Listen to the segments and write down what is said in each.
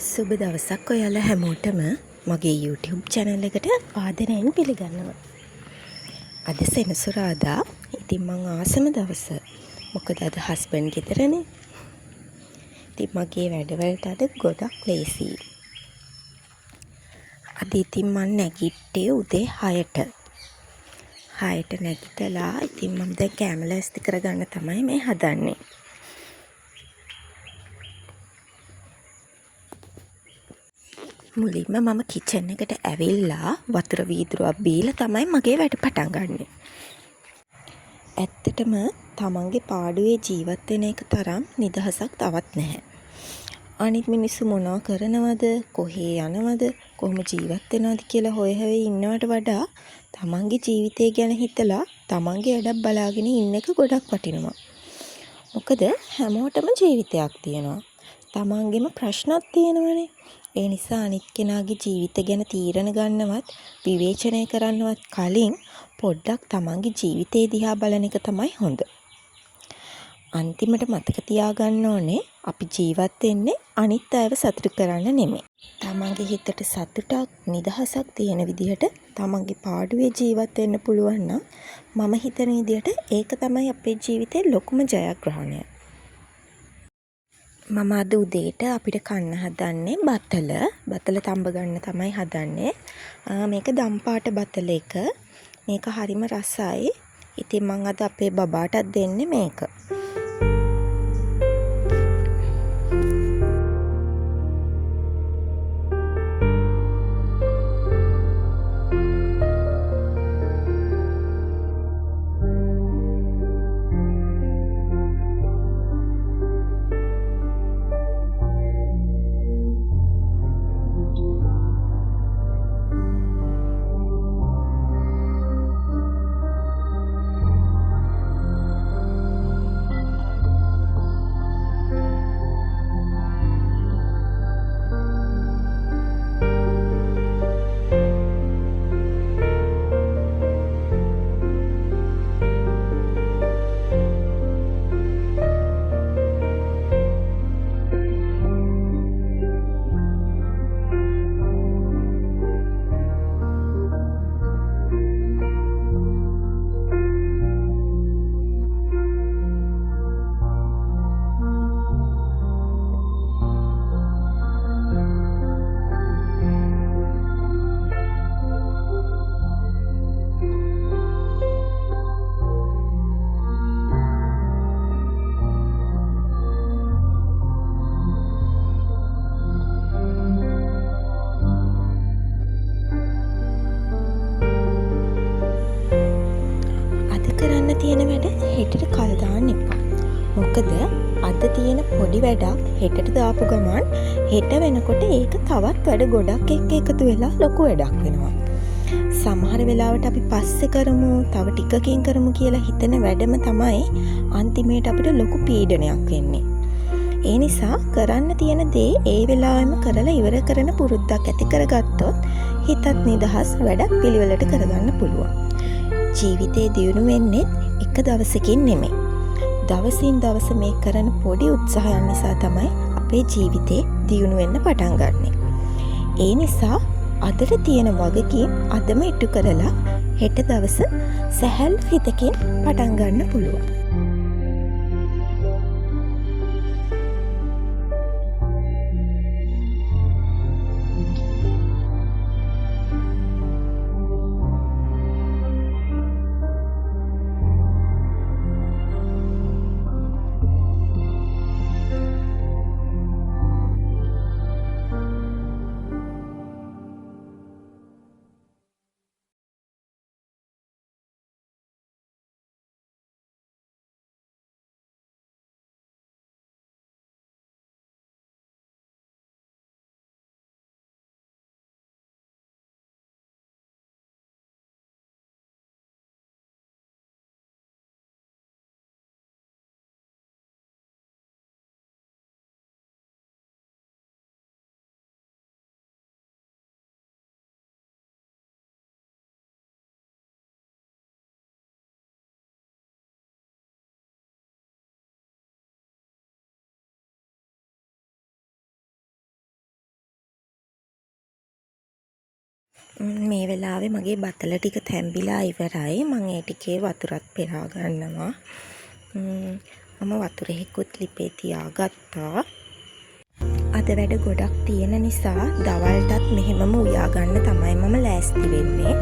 සුබ දවසක් ඔයාලා හැමෝටම මගේ YouTube channel එකට ආදරයෙන් පිළිගන්නවා. අද සෙනසුරාදා. ඉතින් මං ආසම දවස. මොකද අද හස්බන්ඩ් ගෙදරනේ. ඉතින් මගේ වැඩවලට අද ගොඩක් ලේසියි. අද ඉතින් මං නැගිට්ටේ උදේ 6ට. 6ට නැගිටලා ඉතින් මම දැන් කෑම ලෑස්ති කරගන්න තමයි මේ හදන්නේ. මුලින්ම මම කිචන් එකට ඇවිල්ලා වතුර වීදුරුවක් බීලා තමයි මගේ වැඩ පටන් ගන්නෙ. ඇත්තටම තමන්ගේ පාඩුවේ ජීවත් වෙන එක තරම් නිදහසක් තවත් නැහැ. අනිත් මිනිස්සු මොනවා කරනවද, කොහේ යනවද, කොහොම ජීවත් වෙනවද කියලා හොය ඉන්නවට වඩා තමන්ගේ ජීවිතය ගැන හිතලා තමන්ගේ වැඩක් බලාගෙන ඉන්න එක ගොඩක් වටිනවා. මොකද හැමෝටම ජීවිතයක් තියෙනවා. තමන්ගේම ප්‍රශ්නත් තියෙනවනේ. ඒ නිසා අනිත් කෙනාගේ ජීවිත ගැන තීරණ ගන්නවත් විවේචනය කරන්නවත් කලින් පොඩ්ඩක් තමන්ගේ ජීවිතේ දිහා බලන එක තමයි හොඳ. අන්තිමට මතක තියාගන්න ඕනේ අපි ජීවත් වෙන්නේ අනිත් අයව සතුටු කරන්න නෙමෙයි. තමන්ගේ හිතට සතුටක් නිදහසක් තියෙන විදිහට තමන්ගේ පාඩුවේ ජීවත් වෙන්න පුළුවන් නම් මම හිතන විදිහට ඒක තමයි අපේ ජීවිතේ ලොකුම ජයග්‍රහණය. මම අද උදේට අපිට කන්න හදන්නේ බතල තඹ ගන්න තමයි හදන්නේ. මේක දම්පාට බතල එක. මේක හරිම රසයි. ඉතින් මම අද අපේ බබාටත් දෙන්නේ මේක. කරන්න තියෙන වැඩ හෙටට කල් දාන්න එපා. මොකද අද තියෙන පොඩි වැඩක් හෙටට දාපු ගමන් හෙට වෙනකොට ඒක තවත් වැඩ ගොඩක් එක්ක එකතු වෙලා ලොකු වැඩක් වෙනවා. සමහර වෙලාවට අපි පස්සේ කරමු, තව ටිකකින් කරමු කියලා හිතන වැඩම තමයි අන්තිමේට අපිට ලොකු පීඩනයක් වෙන්නේ. ඒ නිසා කරන්න තියෙන දේ ඒ වෙලාවෙම කරලා ඉවර කරන පුරුද්දක් ඇති කරගත්තොත් හිතත් නිදහස්, වැඩක් පිළිවෙලට කරගන්න පුළුවන්. ජීවිතේ දියුණු වෙන්නේ එක දවසකින් නෙමෙයි. දවසින් දවස මේ කරන පොඩි උත්සාහයන් නිසා තමයි අපේ ජීවිතේ දියුණු වෙන්න පටන් ගන්නෙ. ඒ නිසා අදට තියෙන වගකීම් අදම ඉටු කරලා හෙට දවස සැහැල්ලු හිතකින් පටන් ගන්න පුළුවන්. මේ වෙලාවේ මගේ බතල ටික තැම්බිලා ඉවරයි. මම ඒ ටිකේ වතුරත් පෙරා ගන්නවා. මම වතුරෙහිකුත් ලිපේ තියාගත්තා. අද වැඩ ගොඩක් තියෙන නිසා දවල්ටත් මෙහෙමම උයා ගන්න තමයි මම ලෑස්ති වෙන්නේ.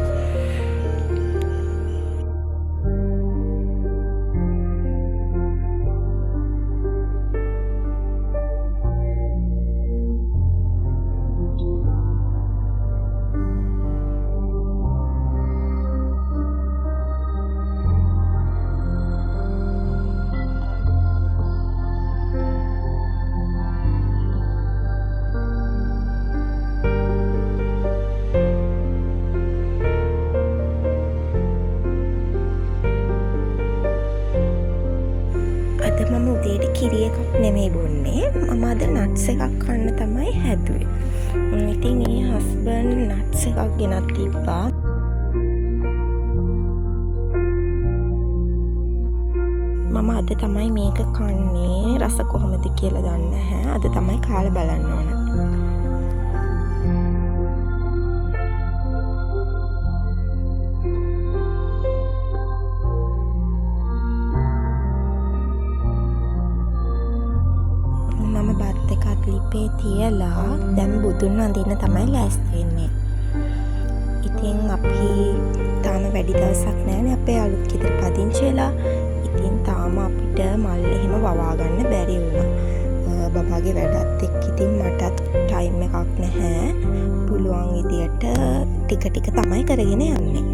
අද මම උදේට කිරි එකක් නෙමෙයි බොන්නේ. මම අද නට්ස් එකක් කන්න තමයි හැදුවේ. ඉතින් ඒ හස්බන්ඩ් නට්ස් එකක් ගෙනත් තිබ්බා. මම අද තමයි මේක කන්නේ. රස කොහොමද කියලා දන්නේ නැහැ. අද තමයි කාලා බලන්න ඕන. මම බත් එකත් ලිපේ තියලා දැන් බුදුන් වඳින්න තමයි ලෑස්ති වෙන්නේ. ඉතින් අපි තාම වැඩි දවසක් නැහැනේ අපේ අලුත් ගෙදර පදිංචි වෙලා. ඉතින් තාම අපිට මල් එහෙම වවා ගන්න බැරි වුණා. බබාගේ වැඩත් එක්ක ඉතින් මටත් ටයිම් එකක් නැහැ. පුළුවන් විදියට ටික ටික තමයි කරගෙන යන්නේ.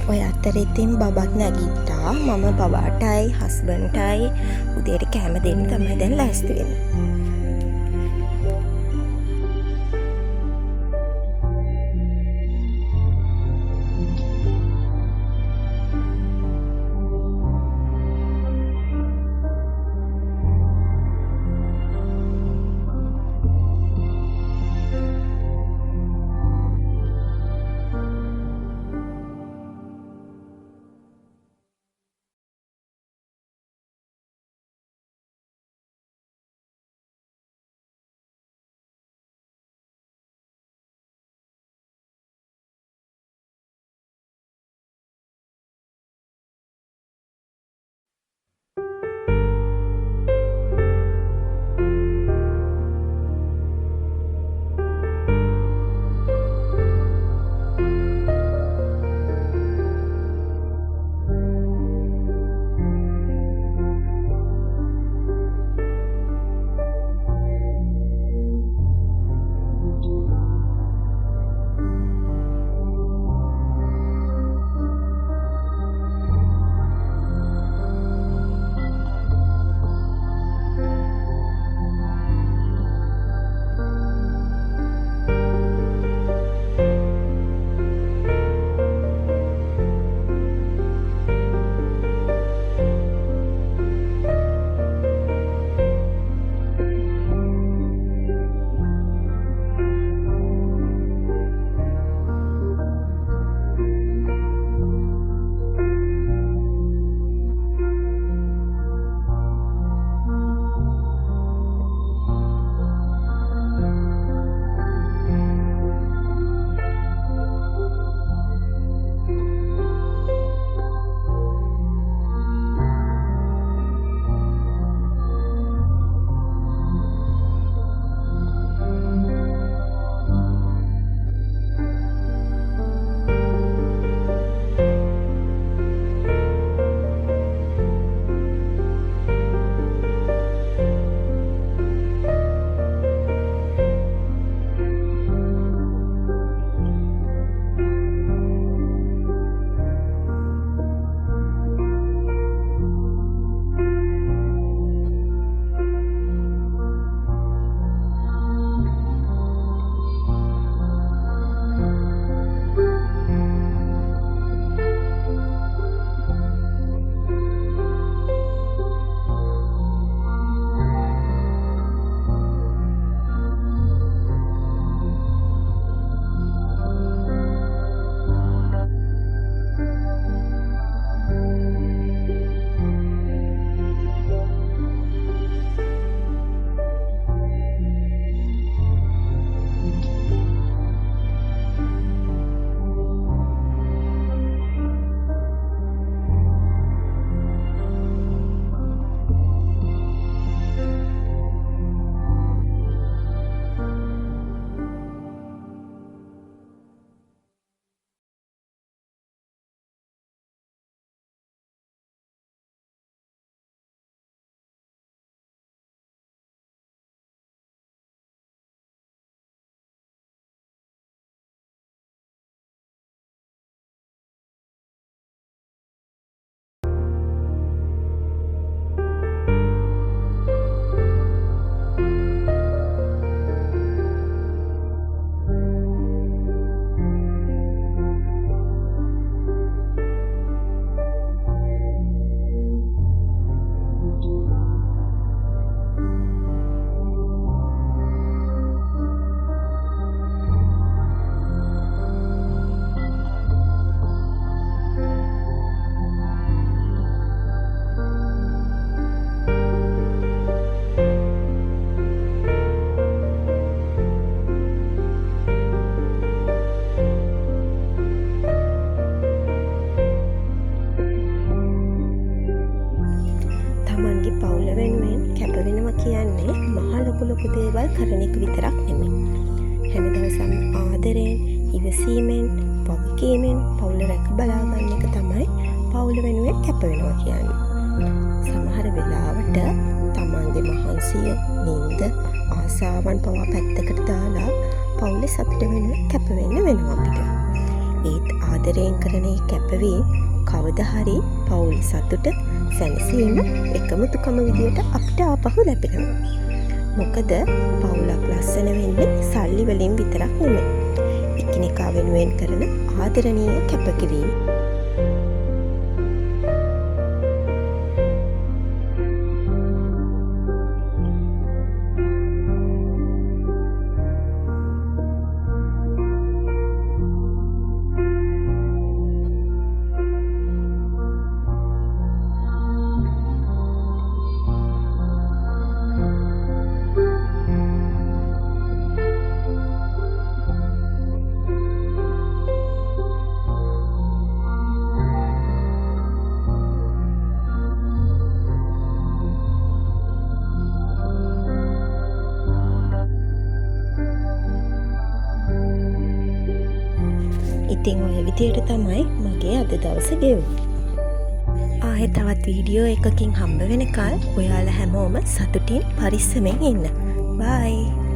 ඔය අතරේ ඉතින් බබත් නැගිට්ටා. මම බබාටයි හස්බන්ඩ්ටයි උදේට කෑම දෙන්න තමයි දැන් ලෑස්ති වෙන්නේ. කරන එක විතරක් නෙමෙයි. හැම දවසම ආදරයෙන්, ඉවසීමෙන්, වගකීමෙන් පවුල රැක බලා ගන්න එක තමයි පවුල වෙනුවෙන් කැප වෙනවා කියන්නේ. සමහර වෙලාවට තමන්ගේ මහන්සිය, නින්ද, ආසාවන් පවා පැත්තකට දාලා පවුලේ සතුට වෙනුවෙන් කැප වෙන්න වෙනවා අපිට. ඒත් ආදරයෙන් කරන මේ කැපවීම කවදා හරි පවුලේ සතුට, සැනසීම, එකමුතුකම විදියට අපිට ආපහු ලැබෙනවා. මොකද පවුලක් ලස්සන වෙන්නේ සල්ලි වලින් විතරක් නෙමෙයි. එකිනෙකා වෙනුවෙන් කරන ආදරණීය කැපකිරීම. ඉතින් ඔය විදියට තමයි මගේ අද දවස ගෙවුනේ. ආයෙ තවත් වීඩියෝ එකකින් හම්බ වෙනකල් ඔයාලා හැමෝම සතුටින් පරිස්සමෙන් ඉන්න. බයි.